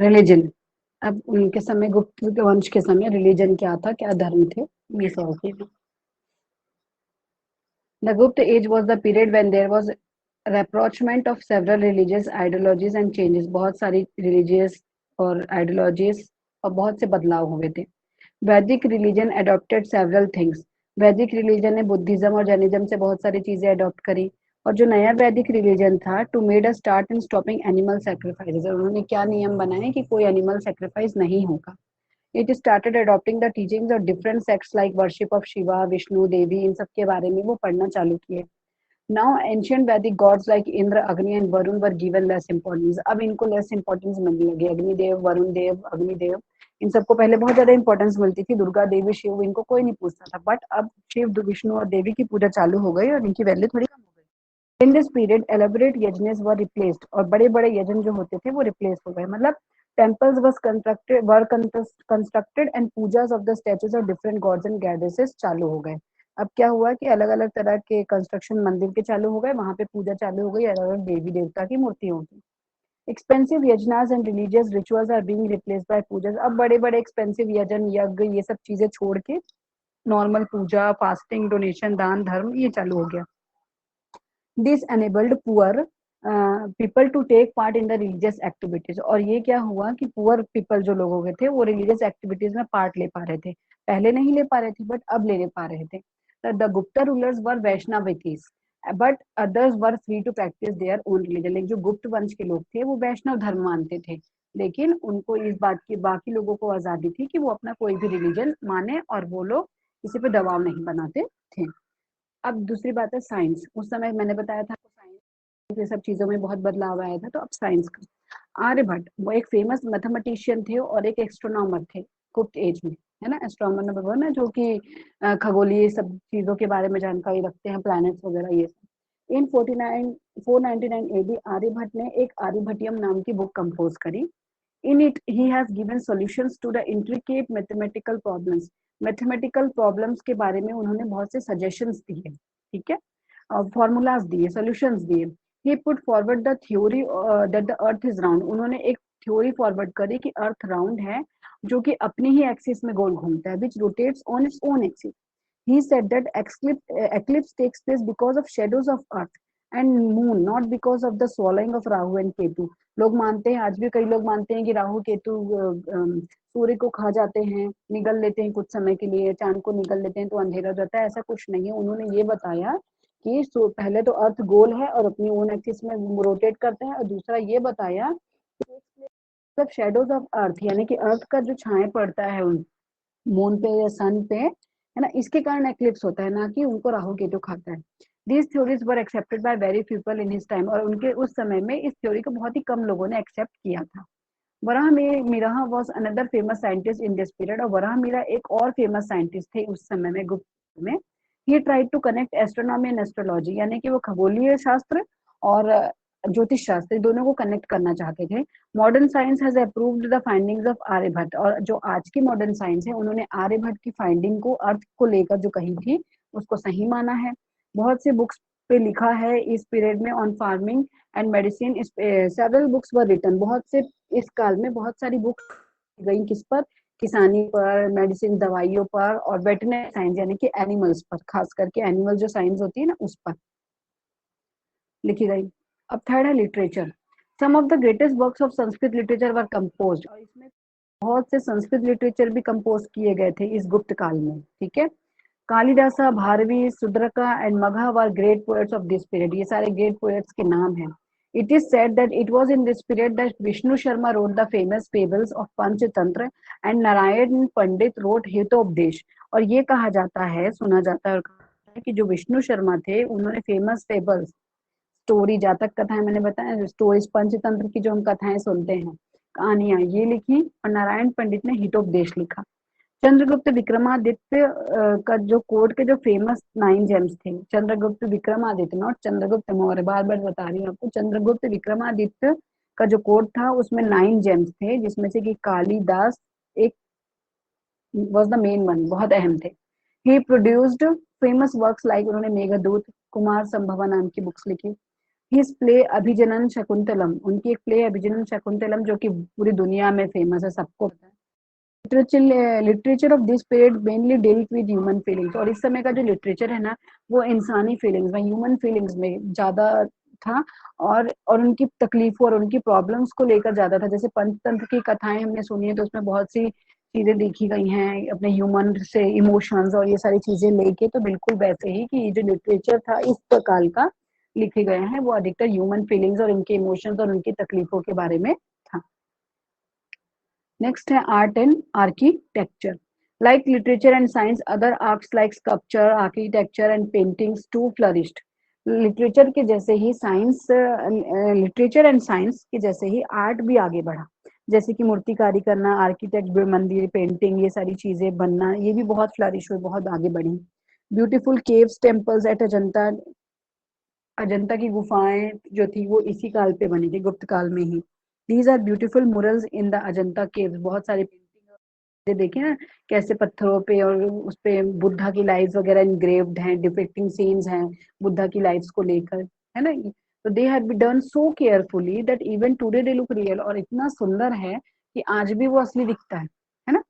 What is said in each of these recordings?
Religion. अब उनके समय, गुप्त वंश के समय रिलीजन क्या था, क्या धर्म थे, ये सब चीजें। The Gupta age was the period when there was rapprochement of several religious ideologies and changes. बहुत सारी religious और ideologies और बहुत से बदलाव हुए थे। वैदिक रिलीजन adopted several things. वैदिक रिलीजन ने बुद्धिज्म और जैनिज्म से बहुत सारी चीजें अडॉप्ट करी। और जो नया वैदिक रिलीजन था, to made a start in stopping animal sacrifices, उन्होंने क्या नियम बनाए कि कोई एनिमल सैक्रिफाइस नहीं होगा। It started adopting the teachings of different sects like worship of Shiva, Vishnu, Devi, इन सब के बारे में वो पढ़ना चालू किए। Now ancient Vedic gods like Indra, Agni and Varuna were given less importance. अब इनको लेस इंपॉर्टेंस मिलने लगी। अग्निदेव, वरुण देव, अग्निदेव, इन सबको पहले बहुत ज्यादा इंपॉर्टेंस मिलती थी। दुर्गा देवी, शिव, इनको कोई नहीं पूछता था। बट अब शिव, विष्णु और देवी की पूजा चालू हो गई और इनकी वैल्यू थोड़ी कम हो गई। In this period elaborate yajnas were replaced, और बड़े बड़े यज्ञ जो होते थे वो रिप्लेस हो गए। मतलब temples was constructed were constructed and pujas of the statues of different gods and goddesses चालू हो गए। अब क्या हुआ कि अलग अलग तरह के कंस्ट्रक्शन मंदिर के चालू हो गए, वहां पे पूजा चालू हो गई अलग अलग देवी देवता की मूर्तियों की। Expensive yajnas and religious rituals are being replaced by puja. अब बड़े बड़े एक्सपेंसिव यजन, यज्ञ, ये सब चीजें छोड़ के नॉर्मल पूजा, फास्टिंग, डोनेशन, दान धर्म, ये चालू हो गया। This enabled poor people to take part in the religious activities. और ये क्या हुआ कि पुअर पीपल जो लोग हो गए थे वो रिलीजियस एक्टिविटीज में पार्ट ले पा रहे थे। पहले नहीं ले पा रहे थे बट अब ले पा रहे थे। The Gupta rulers were Vaishnavites but others were free to practice their own religion. लेकिन जो गुप्त वंश के लोग थे वो वैष्णव धर्म मानते थे, लेकिन उनको इस बात की, बाकी लोगों को आजादी थी कि वो अपना कोई भी रिलीजन माने और वो लोग किसी पे दबाव नहीं बनाते थे। अब दूसरी बात है साइंस। उस समय मैंने बताया था साइंस, ये सब चीजों में बहुत बदलाव आया था। तो अब साइंस का, आर्यभट्ट वो एक फेमस मैथमेटिशियन थे और एक एस्ट्रोनॉमर थे गुप्त एज में, है ना। एस्ट्रोनॉमर वो ना जो कि खगोलीय सब चीजों के बारे में जानकारी रखते हैं, प्लैनेट्स वगैरह ये सब। इन 499 एडी आर्यभट्ट ने एक आर्यभट्टियम नाम की बुक कंपोज करी। In it, he has given solutions to the intricate mathematical problems. Mathematical problems के बारे में उन्होंने बहुत से सजेशंस दिए, ठीक है, फॉर्मूलाज दिए, सॉल्यूशंस दिए। He put forward the theory that the earth is round. उन्होंने एक थ्योरी फॉरवर्ड करी कि अर्थ राउंड है, जो कि अपनी ही एक्सिस में गोल घूमता है, which rotates on its own axis. He said that eclipse takes place because of shadows of earth and moon, not because of the swallowing of Rahu and Ketu. लोग मानते हैं, आज भी कई लोग मानते हैं कि राहु केतु सूर्य को खा जाते हैं, निगल लेते हैं कुछ समय के लिए, चांद को निगल लेते हैं तो अंधेरा हो जाता है। ऐसा कुछ नहीं है। उन्होंने ये बताया कि पहले तो अर्थ गोल है और अपनी ओन एक्सिस में रोटेट करते हैं, और दूसरा ये बताया सब शेडोज ऑफ अर्थ, यानी कि अर्थ का जो छाए पड़ता है मून पे या सन पे, है ना, इसके कारण एक्लिप्स होता है, ना कि उनको राहु केतु खाता है। These theories were accepted by very few people in his time. और उनके उस समय में इस थ्योरी को बहुत ही कम लोगों ने एक्सेप्ट किया था। Varahamihira was another famous scientist in this period. और वराहमिहिर एक और फेमस साइंटिस्ट थे उस समय में, गुप्त में। He tried to connect astronomy and astrology, यानी कि वो खगोलीय शास्त्र और ज्योतिष शास्त्र दोनों को कनेक्ट करना चाहते थे। Modern science has approved the findings of Aryabhata. और जो आज की मॉडर्न साइंस है, उन्होंने आर्यभट्ट की फाइंडिंग को, अर्थ को लेकर जो कही थी, उसको सही माना है। बहुत से बुक्स पे लिखा है इस पीरियड में on farming and medicine. Several books were written. बहुत से इस काल में बहुत सारी बुक्स गई, किस पर, किसानी पर, मेडिसिन दवाइयों पर, और वेटरनरी साइंस यानी कि एनिमल्स पर, खास करके एनिमल जो साइंस होती है ना उस पर लिखी गई। अब थर्ड है literature. Some of the greatest works of Sanskrit literature were composed. और इसमें बहुत से संस्कृत लिटरेचर भी कंपोज किए गए थे इस गुप्त काल में, ठीक है। Kalidasa, Bharavi, Shudraka and Magha were great poets of this period. ये सारे ग्रेट पोएट्स के नाम हैं। It is said that it was in this period that Vishnu Sharma wrote the famous fables of Panchatantra and Narayan Pandit wrote Hitopdesh। और ये कहा जाता है, सुना जाता है और कहा है कि जो विष्णु शर्मा थे उन्होंने फेमस फेबल्स, स्टोरी, जातक कथाएं मैंने बताया, स्टोरीज पंचतंत्र की जो हम कथाएं सुनते हैं, कहानियां, ये लिखी। और नारायण पंडित ने हितोपदेश लिखा। चंद्रगुप्त विक्रमादित्य का जो कोर्ट के जो फेमस 9 जेम्स थे, चंद्रगुप्त विक्रमादित्य, नॉट चंद्रगुप्त मौर्य, बार बार बता रही हूँ आपको, चंद्रगुप्त विक्रमादित्य का जो कोर्ट था उसमें 9 जेम्स थे, जिसमें से कि कालिदास एक वॉज द मेन वन, बहुत अहम थे। ही प्रोड्यूस्ड फेमस वर्क्स लाइक, उन्होंने मेघदूत, कुमार संभवा नाम की बुक्स लिखी। हिज प्ले अभिजनन शकुंतलम, उनकी एक प्ले अभिजनन शकुंतलम जो कि पूरी दुनिया में फेमस है, सबको पता है। Literature of this period mainly deals with human feelings, और इस समय का जो लिटरेचर है ना वो इंसानी फीलिंग्स में, ह्यूमन फीलिंग्स में ज्यादा था, और उनकी तकलीफों और उनकी प्रॉब्लम्स को लेकर ज्यादा था। जैसे पंचतंत्र की कथाएं हमने सुनी है तो उसमें बहुत सी चीजें देखी गई हैं अपने ह्यूमन से, इमोशंस और ये सारी चीजें लेके, तो बिल्कुल वैसे ही कि ये जो लिटरेचर था इस काल का लिखे गए हैं वो अधिकतर ह्यूमन फीलिंग्स और उनके इमोशंस और उनकी तकलीफों के बारे में था। नेक्स्ट है art and architecture. Like literature and science, other arts like sculpture, architecture and paintings too flourished. Literature के जैसे ही साइंस, लिटरेचर एंड साइंस के जैसे ही आर्ट भी आगे बढ़ा, जैसे कि मूर्तिकारी करना, आर्किटेक्ट, मंदिर, पेंटिंग, ये सारी चीजें बनना, ये भी बहुत फ्लरिश हुई, बहुत आगे बढ़ी। Beautiful caves, temples at Ajanta, Ajanta की गुफाएं जो थी वो इसी काल पे बनी थी, गुप्त काल में ही। These are beautiful murals in the Ajanta caves, बहुत सारे पेंटिंग देखे ना कैसे पत्थरों पे और उस पे बुद्धा की लाइव्स वगैरह इंग्रेव्ड हैं, डिपिक्टिंग सीन्स हैं बुद्धा की लाइव्स को लेकर, है ना। तो they have been done so carefully that even today they look real, और इतना सुंदर है कि आज भी वो असली दिखता है ना।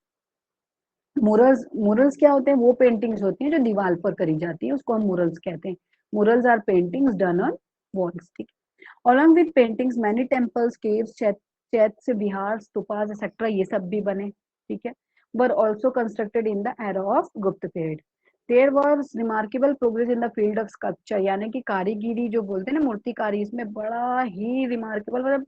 मुरल्स, मुरल्स क्या होते हैं, वो पेंटिंग्स होती हैं जो दीवार पर करी जाती है, उसको हम मुरल्स कहते हैं। Murals are paintings done on walls, ठीक है। Along with paintings many temples, caves, chaitya vihara, stupas etcetera, ये सब भी बने, ठीक है। Were also constructed in the era of Gupta period. There was remarkable progress in the field of sculpture, यानी कि कारीगिरी जो बोलते हैं ना, मूर्तिकारी, इसमें बड़ा ही रिमार्केबल, मतलब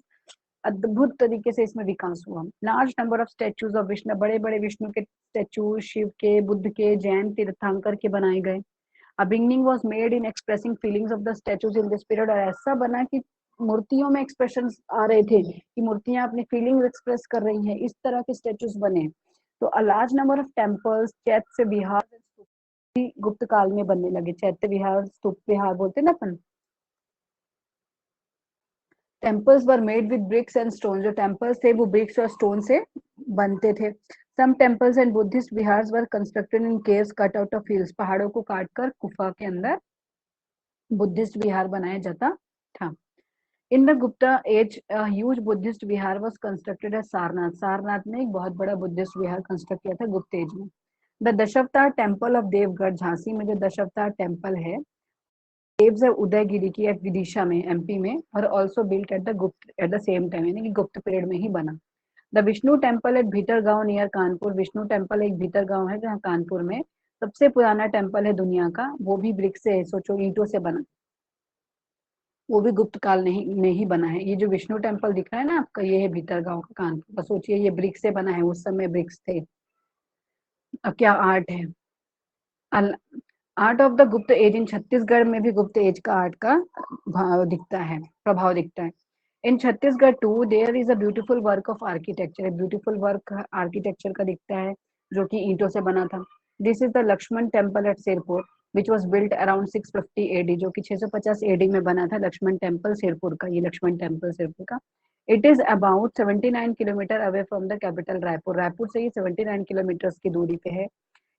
अद्भुत तरीके से इसमें विकास हुआ। Large number of statues of Vishnu, बड़े बड़े विष्णु के स्टेचू, शिव के, बुद्ध के, जैन तीर्थंकर के बनाए गए। A beginning was made in expressing feelings of the statues in this period, और ऐसा बना कि मूर्तियों में एक्सप्रेशन आ रहे थे कि मूर्तियां अपनी फीलिंग्स एक्सप्रेस कर रही हैं, इस तरह के स्टेचूज बने। तो a large number of temples, चैत्य विहार भी गुप्त काल में बनने लगे। चैत्य विहार, स्तूप विहार बोलते हैं ना अपन। Temples were made with bricks and stone, जो टेम्पल्स थे वो ब्रिक्स और स्टोन से बनते थे। Some temples and Buddhist viharas were constructed in caves cut out of hills, पहाड़ों को काटकर गुफा के अंदर बुद्धिस्ट विहार बनाया जाता था। In the Gupta age huge Buddhist vihara was constructed at Sarnath, Sarnath में एक बहुत बड़ा बुद्धिस्ट विहार कंस्ट्रक्ट किया था गुप्त एज में। The Dashavatar temple of Deogarh, Jhansi में जो दशावतार टेम्पल है, देव्स है उदयगिरी की एट विदिशा में, एमपी में, और ऑल्सो बिल्ट एट द गुप्त एट द सेम टाइम, यानी कि गुप्त पीरियड में ही बना। The Vishnu temple at Bhitargaon near Kanpur, Vishnu temple एक भीतरगांव है जहाँ कानपुर में, सबसे पुराना टेम्पल है दुनिया का, वो भी ब्रिक से, सोचो ईंटों से बना, वो भी गुप्त काल में ही बना है। ये जो विष्णु टेम्पल दिख रहा है ना आपका, ये है भीतरगांव का कानपुर का, सोचिए ये ब्रिक से बना है, उस समय ब्रिक्स थे। अब क्या आर्ट है, आर्ट ऑफ द गुप्त एज इन छत्तीसगढ़ में भी गुप्त एज का आर्ट का भाव दिखता है, प्रभाव दिखता है। In Chhattisgarh too there is a beautiful work of architecture, beautiful work architecture का दिखता है जो कि ईंटों से बना था। This is the Lakshman temple at Sirpur which was built around 650 AD, जो कि 650 एडी में बना था लक्ष्मण टेम्पल सिरपुर का, ये लक्ष्मण टेम्पल सिरपुर का। It is about 79 kilometre away from the capital Raipur, Raipur से ये 79 किलोमीटर की दूरी पे है।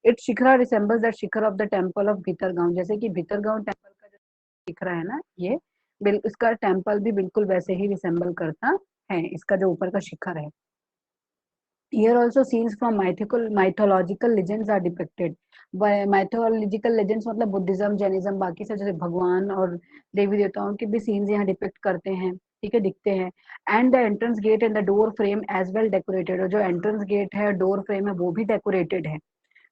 It shikhara resembles the Shikhar of the temple of Bhitargaon, जैसे कि भीतरगांव टेम्पल का जो दिख रहा है ना ये, इसका टेम्पल भी बिल्कुल वैसे ही रिसेंबल करता है, इसका जो ऊपर का शिखर है। Here also scenes from mythological legends are depicted. Mythological legends मतलब बुद्धिज्म, जैनिज्म, बाकी सब जैसे भगवान और देवी देवताओं के भी सीन्स यहाँ डिपिक्ट करते हैं, ठीक है, दिखते हैं। And the entrance gate and the door frame as well decorated, और जो एंट्रेंस गेट है, डोर फ्रेम है, वो भी डेकोरेटेड है।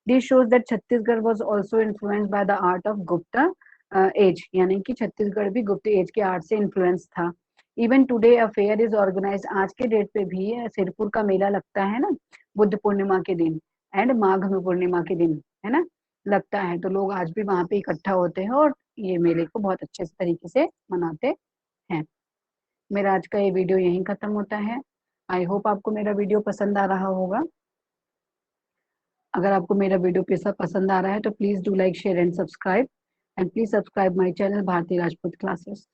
This shows that Chhattisgarh was also influenced by the art of Gupta age, यानी कि छत्तीसगढ़ भी गुप्त एज के आर्ट से इन्फ्लुएंस था। Even today a fair is organised, आज के डेट पे भी सिरपुर का मेला लगता है ना बुद्ध पूर्णिमा के दिन एंड माघ पूर्णिमा के दिन, है ना, लगता है। तो लोग आज भी वहां पे इकट्ठा होते हैं और ये मेले को बहुत अच्छे से तरीके से मनाते हैं। मेरा आज का ये वीडियो यहीं खत्म होता है। आई होप आपको मेरा वीडियो पसंद आ रहा होगा। अगर आपको मेरा वीडियो कैसा पसंद आ रहा है तो please do like, share and subscribe, and please subscribe my channel Bharti Rajput classes.